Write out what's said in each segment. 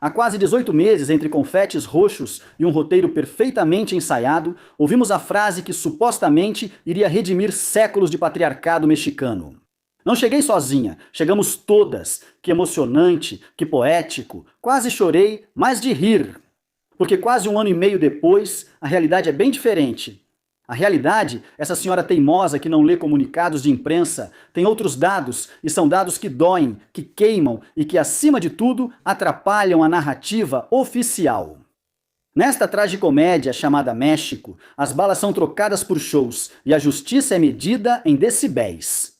Há quase 18 meses, entre confetes roxos e um roteiro perfeitamente ensaiado, ouvimos a frase que supostamente iria redimir séculos de patriarcado mexicano. Não cheguei sozinha, chegamos todas. Que emocionante, que poético. Quase chorei, mas de rir. Porque quase um ano e meio depois, a realidade é bem diferente. A realidade, essa senhora teimosa que não lê comunicados de imprensa, tem outros dados, e são dados que doem, que queimam e que, acima de tudo, atrapalham a narrativa oficial. Nesta tragicomédia chamada México, as balas são trocadas por shows e a justiça é medida em decibéis.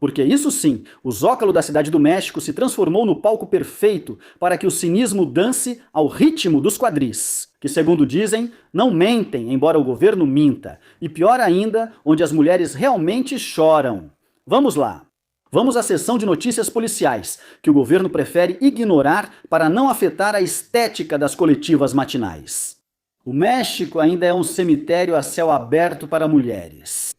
Porque isso sim, o Zócalo da Cidade do México se transformou no palco perfeito para que o cinismo dance ao ritmo dos quadris, que, segundo dizem, não mentem, embora o governo minta, e pior ainda, onde as mulheres realmente choram. Vamos lá. Vamos à seção de notícias policiais, que o governo prefere ignorar para não afetar a estética das coletivas matinais. O México ainda é um cemitério a céu aberto para mulheres.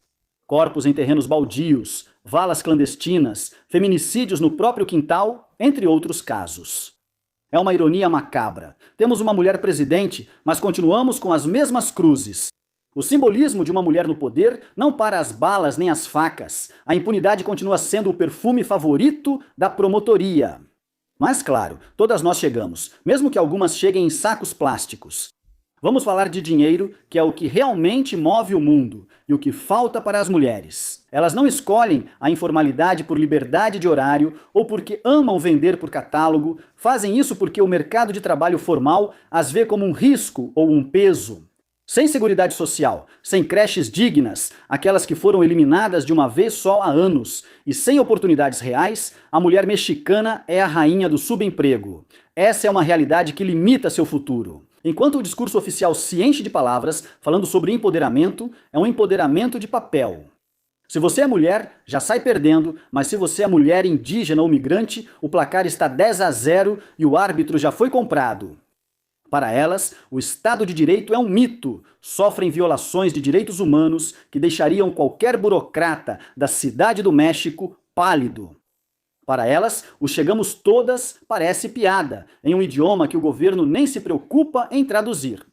Corpos em terrenos baldios, valas clandestinas, feminicídios no próprio quintal, entre outros casos. É uma ironia macabra. Temos uma mulher presidente, mas continuamos com as mesmas cruzes. O simbolismo de uma mulher no poder não para as balas nem as facas. A impunidade continua sendo o perfume favorito da promotoria. Mas claro, todas nós chegamos, mesmo que algumas cheguem em sacos plásticos. Vamos falar de dinheiro, que é o que realmente move o mundo, e o que falta para as mulheres. Elas não escolhem a informalidade por liberdade de horário ou porque amam vender por catálogo, fazem isso porque o mercado de trabalho formal as vê como um risco ou um peso. Sem seguridade social, sem creches dignas, aquelas que foram eliminadas de uma vez só há anos, e sem oportunidades reais, a mulher mexicana é a rainha do subemprego. Essa é uma realidade que limita seu futuro. Enquanto o discurso oficial se enche de palavras falando sobre empoderamento, é um empoderamento de papel. Se você é mulher, já sai perdendo, mas se você é mulher indígena ou migrante, o placar está 10-0 e o árbitro já foi comprado. Para elas, o Estado de Direito é um mito. Sofrem violações de direitos humanos que deixariam qualquer burocrata da Cidade do México pálido. Para elas, o chegamos todas parece piada, em um idioma que o governo nem se preocupa em traduzir.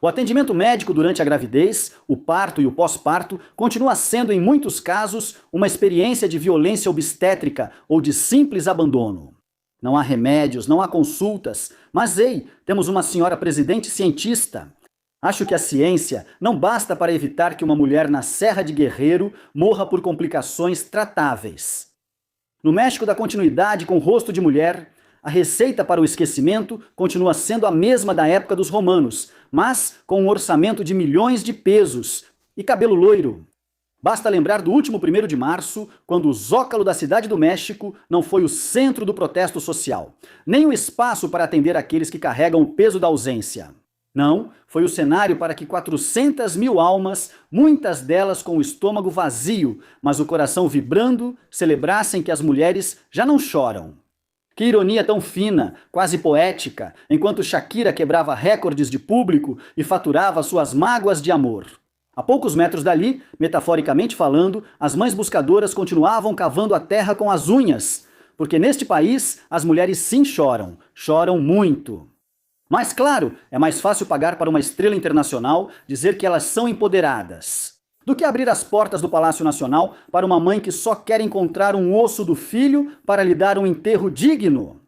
O atendimento médico durante a gravidez, o parto e o pós-parto continua sendo, em muitos casos, uma experiência de violência obstétrica ou de simples abandono. Não há remédios, não há consultas, mas ei, temos uma senhora presidente cientista. Acho que a ciência não basta para evitar que uma mulher na Serra de Guerreiro morra por complicações tratáveis. No México da continuidade com o rosto de mulher, a receita para o esquecimento continua sendo a mesma da época dos romanos, mas com um orçamento de milhões de pesos e cabelo loiro. Basta lembrar do último 1º de março, quando o Zócalo da Cidade do México não foi o centro do protesto social, nem o espaço para atender aqueles que carregam o peso da ausência. Não, foi o cenário para que 400 mil almas, muitas delas com o estômago vazio, mas o coração vibrando, celebrassem que as mulheres já não choram. Que ironia tão fina, quase poética, enquanto Shakira quebrava recordes de público e faturava suas mágoas de amor. A poucos metros dali, metaforicamente falando, as mães buscadoras continuavam cavando a terra com as unhas, porque neste país as mulheres sim choram, choram muito. Mas claro, é mais fácil pagar para uma estrela internacional dizer que elas são empoderadas, do que abrir as portas do Palácio Nacional para uma mãe que só quer encontrar um osso do filho para lhe dar um enterro digno.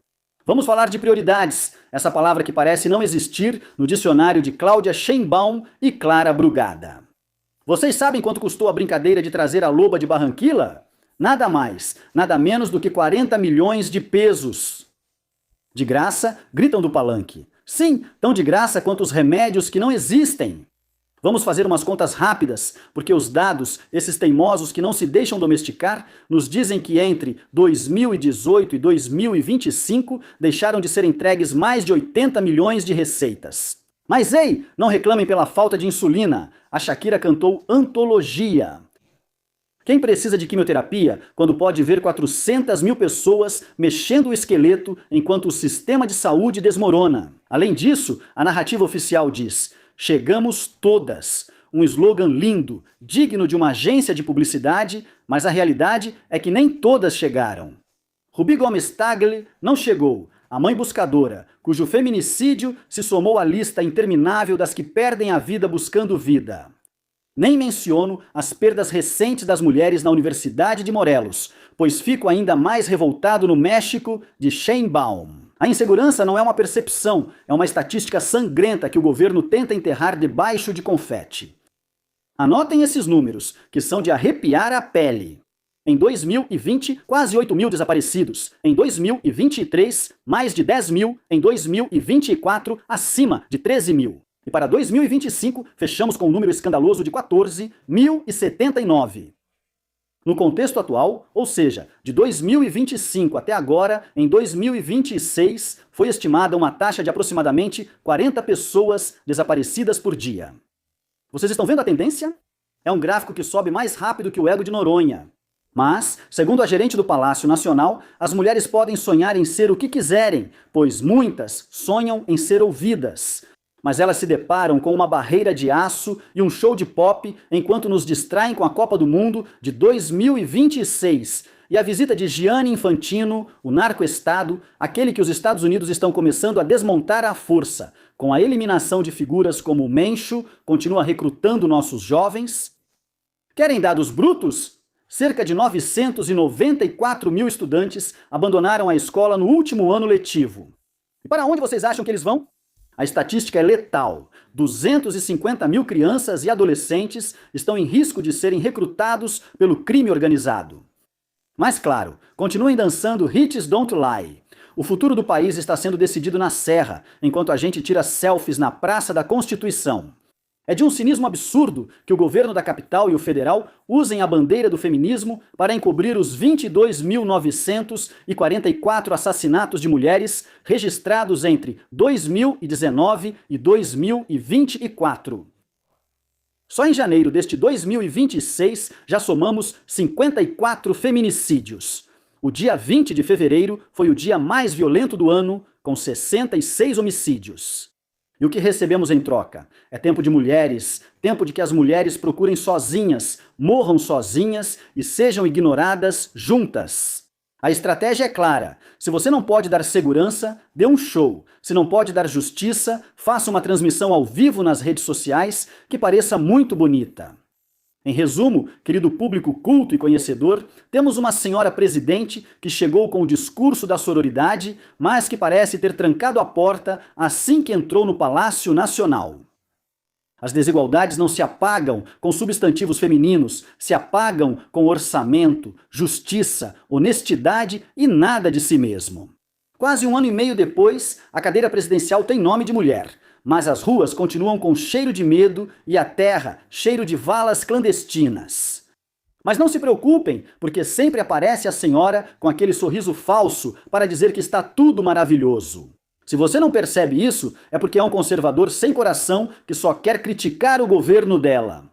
Vamos falar de prioridades, essa palavra que parece não existir no dicionário de Cláudia Sheinbaum e Clara Brugada. Vocês sabem quanto custou a brincadeira de trazer a loba de Barranquilla? Nada mais, nada menos do que 40 milhões de pesos. De graça, gritam do palanque. Sim, tão de graça quanto os remédios que não existem. Vamos fazer umas contas rápidas, porque os dados, esses teimosos que não se deixam domesticar, nos dizem que entre 2018 e 2025 deixaram de ser entregues mais de 80 milhões de receitas. Mas ei, não reclamem pela falta de insulina. A Shakira cantou antologia. Quem precisa de quimioterapia quando pode ver 400 mil pessoas mexendo o esqueleto enquanto o sistema de saúde desmorona? Além disso, a narrativa oficial diz: chegamos todas. Um slogan lindo, digno de uma agência de publicidade, mas a realidade é que nem todas chegaram. Rubi Gomes Tagle não chegou. a mãe buscadora, cujo feminicídio se somou à lista interminável das que perdem a vida buscando vida. Nem menciono as perdas recentes das mulheres na Universidade de Morelos, pois fico ainda mais revoltado no México de Sheinbaum. A insegurança não é uma percepção, é uma estatística sangrenta que o governo tenta enterrar debaixo de confete. Anotem esses números, que são de arrepiar a pele. Em 2020, quase 8 mil desaparecidos. Em 2023, mais de 10 mil. Em 2024, acima de 13 mil. E para 2025, fechamos com um número escandaloso de 14.079. No contexto atual, ou seja, de 2025 até agora, em 2026, foi estimada uma taxa de aproximadamente 40 pessoas desaparecidas por dia. Vocês estão vendo a tendência? É um gráfico que sobe mais rápido que o ego de Noronha. Mas, segundo a gerente do Palácio Nacional, as mulheres podem sonhar em ser o que quiserem, pois muitas sonham em ser ouvidas. Mas elas se deparam com uma barreira de aço e um show de pop enquanto nos distraem com a Copa do Mundo de 2026 e a visita de Gianni Infantino, o narco-estado, aquele que os Estados Unidos estão começando a desmontar à força, com a eliminação de figuras como o Mencho, continua recrutando nossos jovens. Querem dados brutos? Cerca de 994 mil estudantes abandonaram a escola no último ano letivo. E para onde vocês acham que eles vão? A estatística é letal. 250 mil crianças e adolescentes estão em risco de serem recrutados pelo crime organizado. Mas claro, continuem dançando Hits Don't Lie. O futuro do país está sendo decidido na Serra, enquanto a gente tira selfies na Praça da Constituição. É de um cinismo absurdo que o governo da capital e o federal usem a bandeira do feminismo para encobrir os 22.944 assassinatos de mulheres registrados entre 2019 e 2024. Só em janeiro deste 2026 já somamos 54 feminicídios. O dia 20 de fevereiro foi o dia mais violento do ano, com 66 homicídios. E o que recebemos em troca? É tempo de mulheres, tempo de que as mulheres procurem sozinhas, morram sozinhas e sejam ignoradas juntas. A estratégia é clara. Se você não pode dar segurança, dê um show. Se não pode dar justiça, faça uma transmissão ao vivo nas redes sociais que pareça muito bonita. Em resumo, querido público culto e conhecedor, temos uma senhora presidente que chegou com o discurso da sororidade, mas que parece ter trancado a porta assim que entrou no Palácio Nacional. As desigualdades não se apagam com substantivos femininos, se apagam com orçamento, justiça, honestidade e nada de si mesmo. Quase um ano e meio depois, a cadeira presidencial tem nome de mulher. Mas as ruas continuam com cheiro de medo e a terra cheiro de valas clandestinas. Mas não se preocupem, porque sempre aparece a senhora com aquele sorriso falso para dizer que está tudo maravilhoso. Se você não percebe isso, é porque é um conservador sem coração que só quer criticar o governo dela.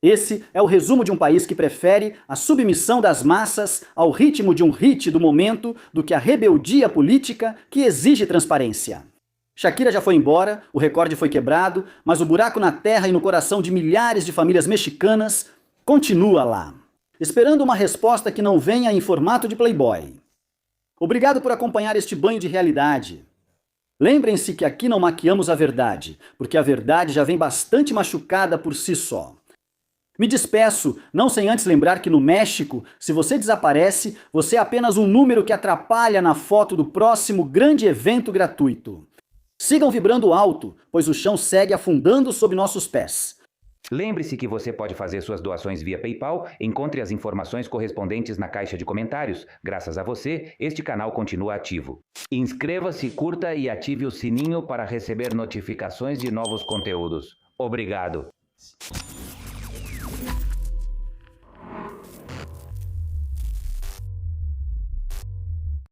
Esse é o resumo de um país que prefere a submissão das massas ao ritmo de um hit do momento do que a rebeldia política que exige transparência. Shakira já foi embora, o recorde foi quebrado, mas o buraco na terra e no coração de milhares de famílias mexicanas continua lá, esperando uma resposta que não venha em formato de Playboy. Obrigado por acompanhar este banho de realidade. Lembrem-se que aqui não maquiamos a verdade, porque a verdade já vem bastante machucada por si só. Me despeço, não sem antes lembrar que no México, se você desaparece, você é apenas um número que atrapalha na foto do próximo grande evento gratuito. Sigam vibrando alto, pois o chão segue afundando sob nossos pés. Lembre-se que você pode fazer suas doações via PayPal. Encontre as informações correspondentes na caixa de comentários. Graças a você, este canal continua ativo. Inscreva-se, curta e ative o sininho para receber notificações de novos conteúdos. Obrigado!